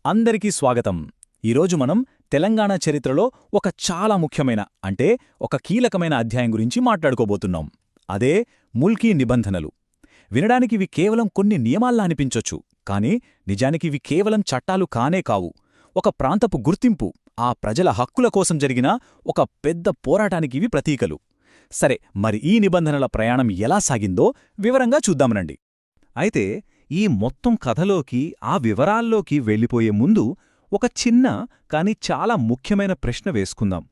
అందరికీ స్వాగతం. ఈరోజు మనం తెలంగాణ చరిత్రలో ఒక చాలా ముఖ్యమైన ఒక కీలకమైన అధ్యాయం గురించి మాట్లాడుకోబోతున్నాం. అదే ముల్కీ నిబంధనలు. వినడానికి ఇవి కేవలం కొన్ని నియమాల్లా అనిపించొచ్చు, కానీ నిజానికి ఇవి కేవలం చట్టాలు కానే కావు. ఒక ప్రాంతపు గుర్తింపు, ఆ ప్రజల హక్కుల కోసం జరిగిన ఒక పెద్ద పోరాటానికి ఇవి ప్రతీకలు. సరే, మరి ఈ నిబంధనల ప్రయాణం ఎలా సాగిందో వివరంగా చూద్దామనండి. అయితే ఈ మొత్తం కథలోకి, ఆ వివరాల్లోకి వెళ్ళిపోయే ముందు ఒక చిన్న కాని చాలా ముఖ్యమైన ప్రశ్న వేసుకుందాం.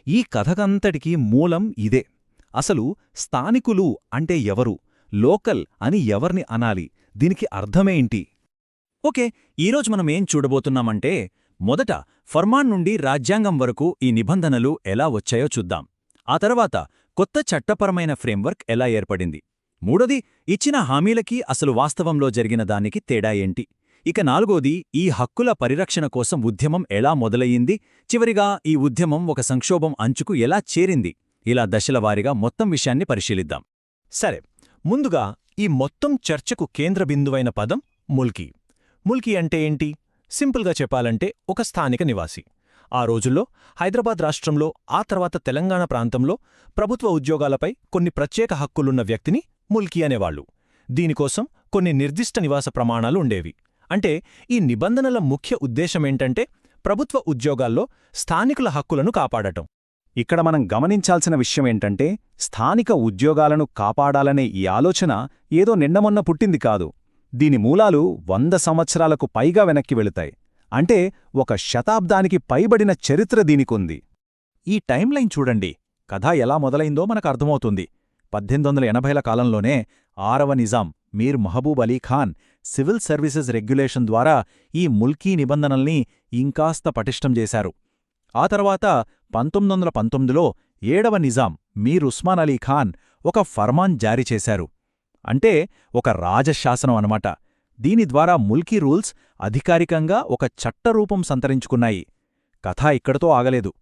ఈ కథకంతటికీ మూలం ఇదే. అసలు స్థానికులు అంటే ఎవరు? లోకల్ అని ఎవర్ని అనాలి? దీనికి అర్థమేంటి? ఓకే, ఈరోజు మనమేం చూడబోతున్నామంటే, మొదట ఫర్మాన్ నుండి రాజ్యాంగం వరకు ఈ నిబంధనలు ఎలా వచ్చాయో చూద్దాం. ఆ తర్వాత కొత్త చట్టపరమైన ఫ్రేమ్వర్క్ ఎలా ఏర్పడింది. మూడోది, ఇచ్చిన హామీలకి అసలు వాస్తవంలో జరిగిన దానికి తేడా ఏంటి. ఇక నాలుగోది, ఈ హక్కుల పరిరక్షణ కోసం ఉద్యమం ఎలా మొదలయ్యింది. చివరిగా ఈ ఉద్యమం ఒక సంక్షోభం అంచుకు ఎలా చేరింది. ఇలా దశలవారీగా మొత్తం విషయాన్ని పరిశీలిద్దాం. సరే, ముందుగా ఈ మొత్తం చర్చకు కేంద్ర బిందువైన పదం ముల్కీ. ముల్కీ అంటే ఏంటి? సింపుల్గా చెప్పాలంటే ఒక స్థానిక నివాసి. ఆ రోజుల్లో హైదరాబాద్ రాష్ట్రంలో, ఆ తర్వాత తెలంగాణ ప్రాంతంలో ప్రభుత్వ ఉద్యోగాలపై కొన్ని ప్రత్యేక హక్కులున్న వ్యక్తిని ముల్కీ అనేవాళ్లు. దీనికోసం కొన్ని నిర్దిష్ట నివాస ప్రమాణాలు ఉండేవి. అంటే ఈ నిబంధనల ముఖ్య ఉద్దేశమేంటంటే, ప్రభుత్వ ఉద్యోగాల్లో స్థానికుల హక్కులను కాపాడటం. ఇక్కడ మనం గమనించాల్సిన విషయమేంటంటే, స్థానిక ఉద్యోగాలను కాపాడాలనే ఈ ఆలోచన ఏదో నిన్నమొన్న పుట్టింది కాదు. దీని మూలాలు 100 సంవత్సరాలకు పైగా వెనక్కి వెళుతాయి. అంటే ఒక శతాబ్దానికి పైబడిన చరిత్ర దీనికుంది. ఈ టైంలైన్ చూడండి. కథ ఎలా మొదలైందో మనకు అర్థమవుతుంది. 1880ల కాలంలోనే 6వ Nizam Mir Mahbub Ali Khan civil services regulation ద్వారా ఈ ముల్కీ నిబంధనల్ని ఇంకాస్త పటిష్టం చేశారు. ఆ తర్వాత 1919లో 7వ నిజాం మీర్ ఉస్మాన్ అలీ ఖాన్ ఒక ఫర్మాన్ జారీ చేశారు. అంటే ఒక రాజశాసనం అనమాట. దీని ద్వారా ముల్కీ రూల్స్ అధికారికంగా ఒక చట్టరూపం సంతరించుకున్నాయి. కథ ఇక్కడతో ఆగలేదు.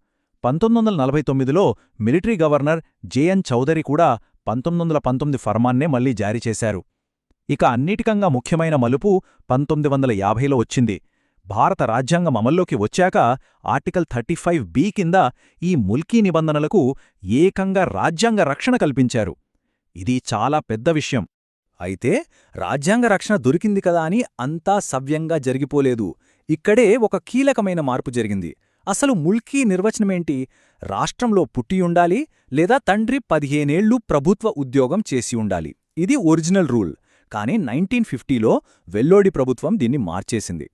1949లో మిలిటరీ గవర్నర్ జెఎన్ చౌదరి కూడా 1919 ఫర్మాన్నే మళ్లీ జారీ చేశారు. ఇక అన్నిటికంగా ముఖ్యమైన మలుపు 1950లో వచ్చింది. భారత రాజ్యాంగం అమల్లోకి వచ్చాక ఆర్టికల్ 35B కింద ఈ ముల్కీ నిబంధనలకు ఏకంగా రాజ్యాంగ రక్షణ కల్పించారు. ఇది చాలా పెద్ద విషయం. అయితే రాజ్యాంగ రక్షణ దొరికింది కదా అని అంతా సవ్యంగా జరిగిపోలేదు. ఇక్కడే ఒక కీలకమైన మార్పు జరిగింది. అసలు ముల్కీ నిర్వచనమేంటి? రాష్ట్రంలో పుట్టియుండాలి, లేదా తండ్రి 15 ఏళ్లు ప్రభుత్వ ఉద్యోగం చేసి ఉండాలి. ఇది ఒరిజినల్ రూల్. కానీ 1950లో వెల్లోడి ప్రభుత్వం దీన్ని మార్చేసింది.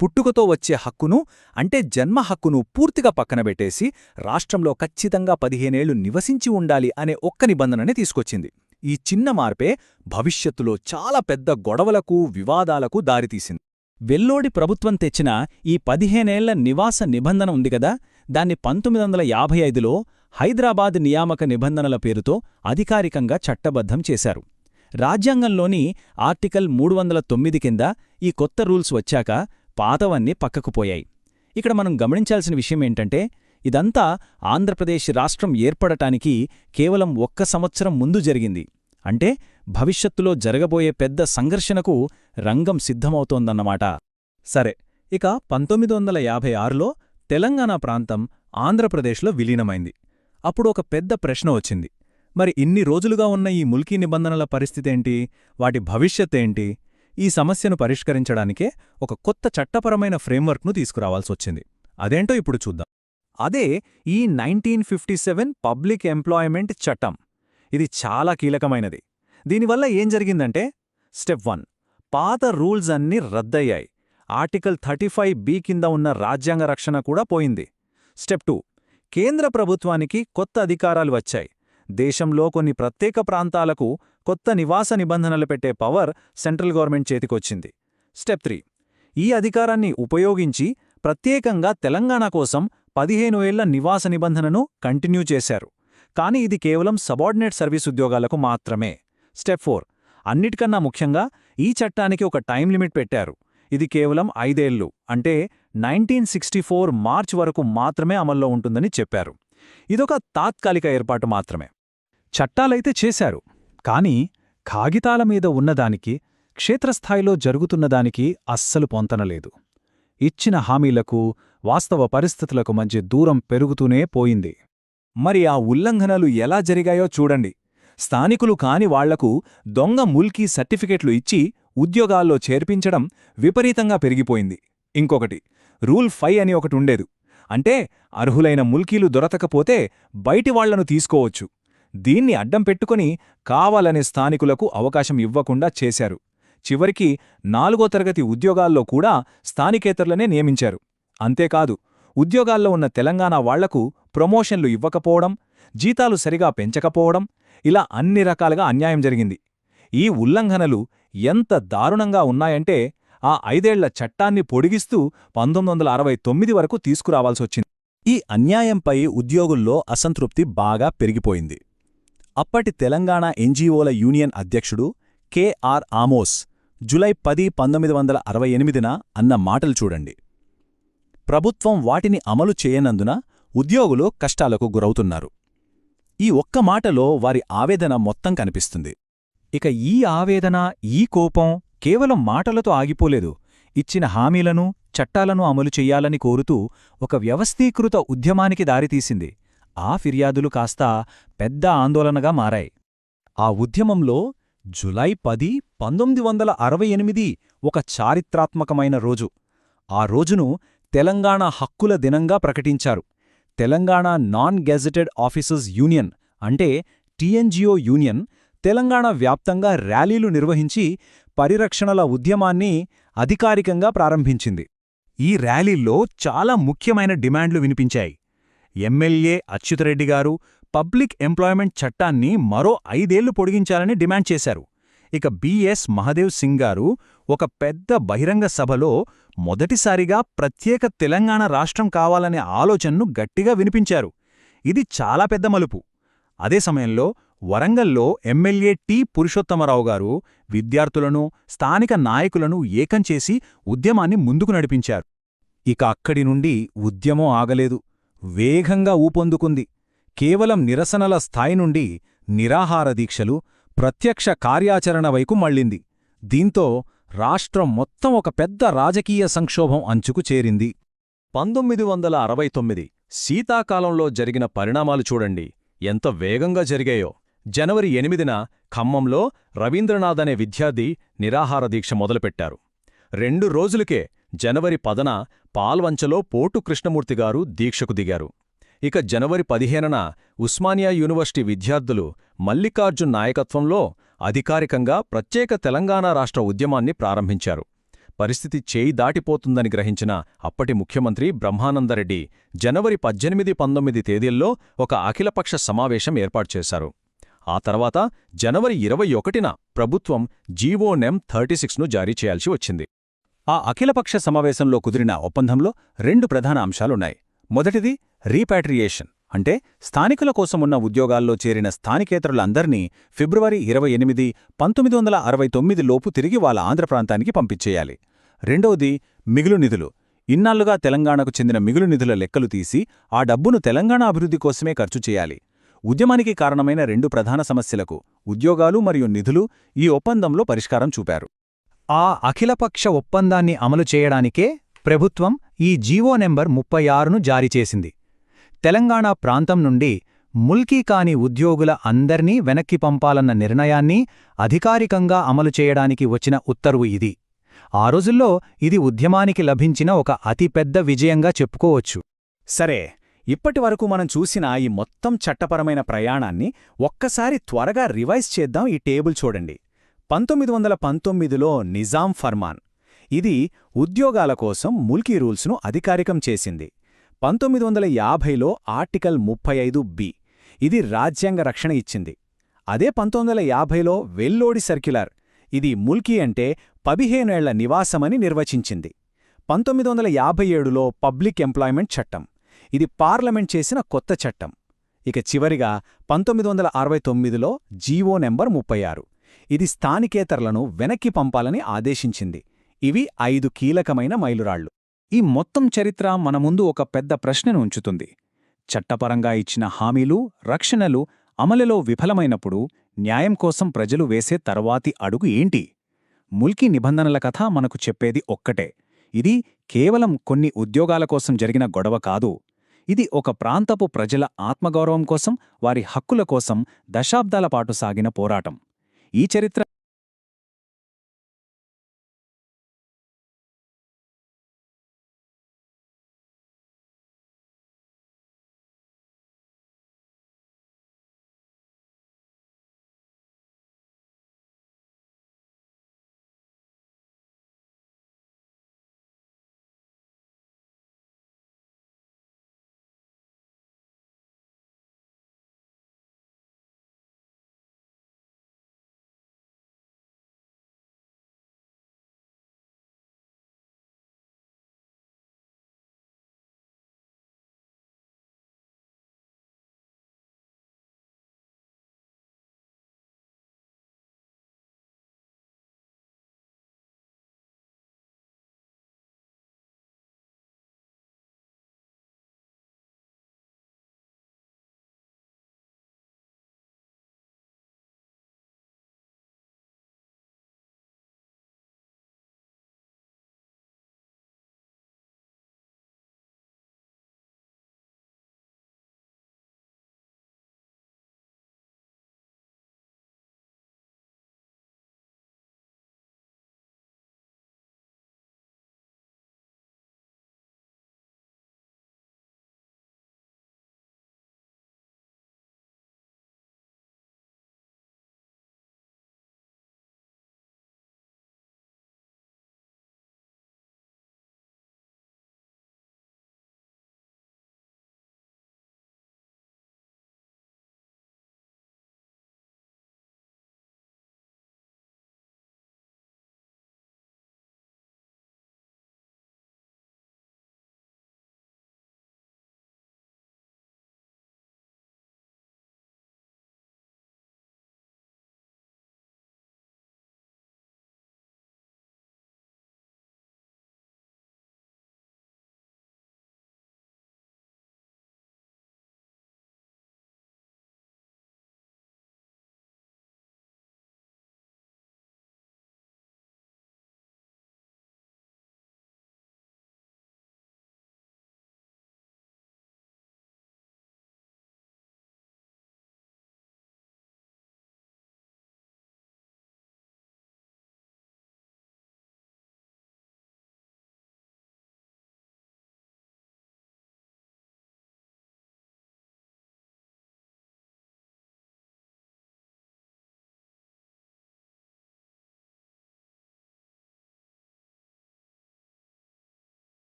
పుట్టుకతో వచ్చే హక్కును, అంటే జన్మ హక్కును పూర్తిగా పక్కనబెట్టేసి రాష్ట్రంలో ఖచ్చితంగా 15 ఏళ్లు నివసించి ఉండాలి అనే ఒక్క నిబంధనని తీసుకొచ్చింది. ఈ చిన్న మార్పే భవిష్యత్తులో చాలా పెద్ద గొడవలకు, వివాదాలకు దారితీసింది. వెల్లోడి ప్రభుత్వం తెచ్చిన ఈ 15 ఏళ్ల నివాస నిబంధన ఉందిగదా, దాన్ని 1955లో హైదరాబాద్ నియామక నిబంధనల పేరుతో అధికారికంగా చట్టబద్ధం చేశారు. రాజ్యాంగంలోని ఆర్టికల్ 309 కింద ఈ కొత్త రూల్స్ వచ్చాక పాతవన్నీ పక్కకుపోయాయి. ఇక్కడ మనం గమనించాల్సిన విషయమేంటంటే, ఇదంతా ఆంధ్రప్రదేశ్ రాష్ట్రం ఏర్పడటానికి కేవలం 1 సంవత్సరం ముందు జరిగింది. అంటే భవిష్యత్తులో జరగబోయే పెద్ద సంఘర్షణకు రంగం సిద్ధమవుతోందన్నమాట. సరే, ఇక 1956లో తెలంగాణ ప్రాంతం ఆంధ్రప్రదేశ్లో విలీనమైంది. అప్పుడు ఒక పెద్ద ప్రశ్న వచ్చింది. మరి ఇన్ని రోజులుగా ఉన్న ఈ ముల్కీ నిబంధనల పరిస్థితేంటి? వాటి భవిష్యత్తేంటి? ఈ సమస్యను పరిష్కరించడానికే ఒక కొత్త చట్టపరమైన ఫ్రేమ్వర్క్ను తీసుకురావాల్సొచ్చింది. అదేంటో ఇప్పుడు చూద్దాం. అదే ఈ 1957 పబ్లిక్ ఎంప్లాయ్మెంట్ చట్టం. ఇది చాలా కీలకమైనది. దీనివల్ల ఏం జరిగిందంటే, స్టెప్ 1, పాత రూల్స్ అన్నీ రద్దయ్యాయి. ఆర్టికల్ 35B కింద ఉన్న రాజ్యాంగ రక్షణ కూడా పోయింది. స్టెప్ 2, కేంద్ర ప్రభుత్వానికి కొత్త అధికారాలు వచ్చాయి. దేశంలో కొన్ని ప్రత్యేక ప్రాంతాలకు కొత్త నివాస నిబంధనలు పెట్టే పవర్ సెంట్రల్ గవర్నమెంట్ చేతికొచ్చింది. స్టెప్ 3, ఈ అధికారాన్ని ఉపయోగించి ప్రత్యేకంగా తెలంగాణ కోసం 15 ఏళ్ల నివాస నిబంధనను కంటిన్యూ చేశారు. కానీ ఇది కేవలం సబార్డినేట్ సర్వీస్ ఉద్యోగాలకు మాత్రమే. స్టెప్ 4, అన్నిటికన్నా ముఖ్యంగా ఈ చట్టానికి ఒక టైం లిమిట్ పెట్టారు. ఇది కేవలం 5 ఏళ్లు, అంటే 1964 మార్చ్ వరకు మాత్రమే అమల్లో ఉంటుందని చెప్పారు. ఇదొక తాత్కాలిక ఏర్పాటు మాత్రమే. చట్టాలైతే చేశారు, కానీ కాగితాల మీద ఉన్నదానికి, క్షేత్రస్థాయిలో జరుగుతున్నదానికి అస్సలు పొంతనలేదు. ఇచ్చిన హామీలకు వాస్తవ పరిస్థితులకు మధ్య దూరం పెరుగుతూనే పోయింది. మరి ఆ ఉల్లంఘనలు ఎలా జరిగాయో చూడండి. స్థానికులు కాని వాళ్లకు దొంగ ముల్కీ సర్టిఫికెట్లు ఇచ్చి ఉద్యోగాల్లో చేర్పించడం విపరీతంగా పెరిగిపోయింది. ఇంకొకటి, రూల్ 5 అని ఒకటుండేదు. అంటే అర్హులైన ముల్కీలు దొరకకపోతే బయటి వాళ్లను తీసుకోవచ్చు. దీన్ని అడ్డం పెట్టుకుని కావాలనే స్థానికులకు అవకాశం ఇవ్వకుండా చేశారు. చివరికి 4వ తరగతి ఉద్యోగాల్లో కూడా స్థానికేతరులనే నియమించారు. అంతేకాదు, ఉద్యోగాల్లో ఉన్న తెలంగాణ వాళ్లకు ప్రమోషన్లు ఇవ్వకపోవడం, జీతాలు సరిగా పెంచకపోవడం, ఇలా అన్ని రకాలుగా అన్యాయం జరిగింది. ఈ ఉల్లంఘనలు ఎంత దారుణంగా ఉన్నాయంటే ఆ 5 ఏళ్ల చట్టాన్ని పొడిగిస్తూ 1969 వరకు తీసుకురావాల్సొచ్చింది. ఈ అన్యాయంపై ఉద్యోగుల్లో అసంతృప్తి బాగా పెరిగిపోయింది. అప్పటి తెలంగాణ ఎన్జీఓల యూనియన్ అధ్యక్షుడు కె.ఆర్. ఆమోస్ జులై 10, 1968న అన్న మాటలు చూడండి. ప్రభుత్వం వాటిని అమలు చేయనందున ఉద్యోగులు కష్టాలకు గురవుతున్నారు. ఈ ఒక్క మాటలో వారి ఆవేదన మొత్తం కనిపిస్తుంది. ఇక ఈ ఆవేదన, ఈ కోపం కేవలం మాటలతో ఆగిపోలేదు. ఇచ్చిన హామీలను, చట్టాలను అమలు చెయ్యాలని కోరుతూ ఒక వ్యవస్థీకృత ఉద్యమానికి దారితీసింది. ఆ ఫిర్యాదులు కాస్త పెద్ద ఆందోళనగా మారాయి. ఆ ఉద్యమంలో జులై 10, 1968 ఒక చారిత్రాత్మకమైన రోజు. ఆ రోజును తెలంగాణ హక్కుల దినంగా ప్రకటించారు. Telangana non gazetted officers union అంటే టీఎన్జీఓ యూనియన్ తెలంగాణ వ్యాప్తంగా ర్యాలీలు నిర్వహించి పరిరక్షణల ఉద్యమాన్ని అధికారికంగా ప్రారంభించింది. ఈ ర్యాలీల్లో చాలా ముఖ్యమైన డిమాండ్లు వినిపించాయి. ఎమ్మెల్యే అచ్యుతరెడ్డిగారు పబ్లిక్ ఎంప్లాయ్మెంట్ చట్టాన్ని మరో 5 ఏళ్లు పొడిగించాలని డిమాండ్ చేశారు. ఇక బిఎస్ మహదేవ్ సింగ్ గారు ఒక పెద్ద బహిరంగ సభలో మొదటిసారిగా ప్రత్యేక తెలంగాణ రాష్ట్రం కావాలనే ఆలోచనను గట్టిగా వినిపించారు. ఇది చాలా పెద్ద మలుపు. అదే సమయంలో వరంగల్లో ఎమ్మెల్యే టి. పురుషోత్తమరావు గారు విద్యార్థులను, స్థానిక నాయకులను ఏకం చేసి ఉద్యమాన్ని ముందుకు నడిపించారు. ఇక అక్కడి నుండి ఉద్యమం ఆగలేదు, వేగంగా ఊపందుకుంది. కేవలం నిరసనల స్థాయి నుండి నిరాహార దీక్షలు, ప్రత్యక్ష కార్యాచరణ వైపు మళ్ళింది. దీంతో రాష్ట్రం మొత్తం ఒక పెద్ద రాజకీయ సంక్షోభం అంచుకు చేరింది. 1969 శీతాకాలంలో జరిగిన పరిణామాలు చూడండి, ఎంత వేగంగా జరిగాయో. జనవరి 8న ఖమ్మంలో రవీంద్రనాథ్ అనే విద్యార్థి నిరాహార దీక్ష మొదలుపెట్టారు. 2 రోజులకే జనవరి 10న పాల్వంచలో పోటు కృష్ణమూర్తిగారు దీక్షకు దిగారు. ఇక జనవరి 15న ఉస్మానియా యూనివర్సిటీ విద్యార్థులు మల్లికార్జున్ నాయకత్వంలో అధికారికంగా ప్రత్యేక తెలంగాణ రాష్ట్ర ఉద్యమాన్ని ప్రారంభించారు. పరిస్థితి చేయి దాటిపోతుందని గ్రహించిన అప్పటి ముఖ్యమంత్రి బ్రహ్మానందరెడ్డి జనవరి 18, 19 తేదీల్లో ఒక అఖిలపక్ష సమావేశం ఏర్పాటు చేశారు. ఆ తర్వాత జనవరి 21న ప్రభుత్వం జీవో నెం 36ను జారీ చేయాల్సి వచ్చింది. ఆ అఖిలపక్ష సమావేశంలో కుదిరిన ఒప్పందంలో 2 ప్రధాన అంశాలున్నాయి. మొదటిది రీపాట్రియేషన్, అంటే స్థానికుల కోసమున్న ఉద్యోగాల్లో చేరిన స్థానికేతరులందర్నీ ఫిబ్రవరి 28, 1969 లోపు తిరిగి వాళ్ళ ఆంధ్ర ప్రాంతానికి పంపించేయాలి. రెండవది మిగులు నిధులు. ఇన్నాళ్లుగా తెలంగాణకు చెందిన మిగులు నిధుల లెక్కలు తీసి ఆ డబ్బును తెలంగాణ అభివృద్ధి కోసమే ఖర్చు చేయాలి. ఉద్యమానికి కారణమైన 2 ప్రధాన సమస్యలకు ఉద్యోగాలు మరియు నిధులు ఈ ఒప్పందంలో పరిష్కారం చూపారు. ఆ అఖిలపక్ష ఒప్పందాన్ని అమలు చేయడానికే ప్రభుత్వం ఈ జీవో నెంబర్ 36ను జారీ చేసింది. తెలంగాణ ప్రాంతం నుండి ముల్కీ కాని ఉద్యోగుల అందర్నీ వెనక్కి పంపాలన్న నిర్ణయాన్ని అధికారికంగా అమలు చేయడానికి వచ్చిన ఉత్తర్వు ఇది. ఆ రోజుల్లో ఇది ఉద్యమానికి లభించిన ఒక అతిపెద్ద విజయంగా చెప్పుకోవచ్చు. సరే, ఇప్పటివరకు మనం చూసిన ఈ మొత్తం చట్టపరమైన ప్రయాణాన్ని ఒక్కసారి త్వరగా రివైజ్ చేద్దాం. ఈ టేబుల్ చూడండి. 1919లో నిజాం ఫర్మాన్, ఇది ఉద్యోగాల కోసం ముల్కీ రూల్స్ను అధికారికం చేసింది. 1950లో ఆర్టికల్ 35B, ఇది రాజ్యాంగ రక్షణ ఇచ్చింది. అదే 1950లో వెల్లోడి సర్క్యులర్, ఇది ముల్కీ అంటే 15 ఏళ్ల నివాసమని నిర్వచించింది. 1957లో పబ్లిక్ ఎంప్లాయ్మెంట్ చట్టం, ఇది పార్లమెంట్ చేసిన కొత్త చట్టం. ఇక చివరిగా 1969లో జీవో నెంబర్ 36, ఇది స్థానికేతరులను వెనక్కి పంపాలని ఆదేశించింది. ఇవి 5 కీలకమైన మైలురాళ్లు. ఈ మొత్తం చరిత్ర మన ముందు ఒక పెద్ద ప్రశ్నను ఉంచుతుంది. చట్టపరంగా ఇచ్చిన హామీలు, రక్షణలు అమలులో విఫలమైనప్పుడు న్యాయం కోసం ప్రజలు వేసే తర్వాతి అడుగు ఏంటి? ముల్కీ నిబంధనల కథ మనకు చెప్పేది ఒక్కటే: ఇది కేవలం కొన్ని ఉద్యోగాల కోసం జరిగిన గొడవ కాదు. ఇది ఒక ప్రాంతపు ప్రజల ఆత్మగౌరవం కోసం, వారి హక్కుల కోసం దశాబ్దాల పాటు సాగిన పోరాటం. ఈ చరిత్ర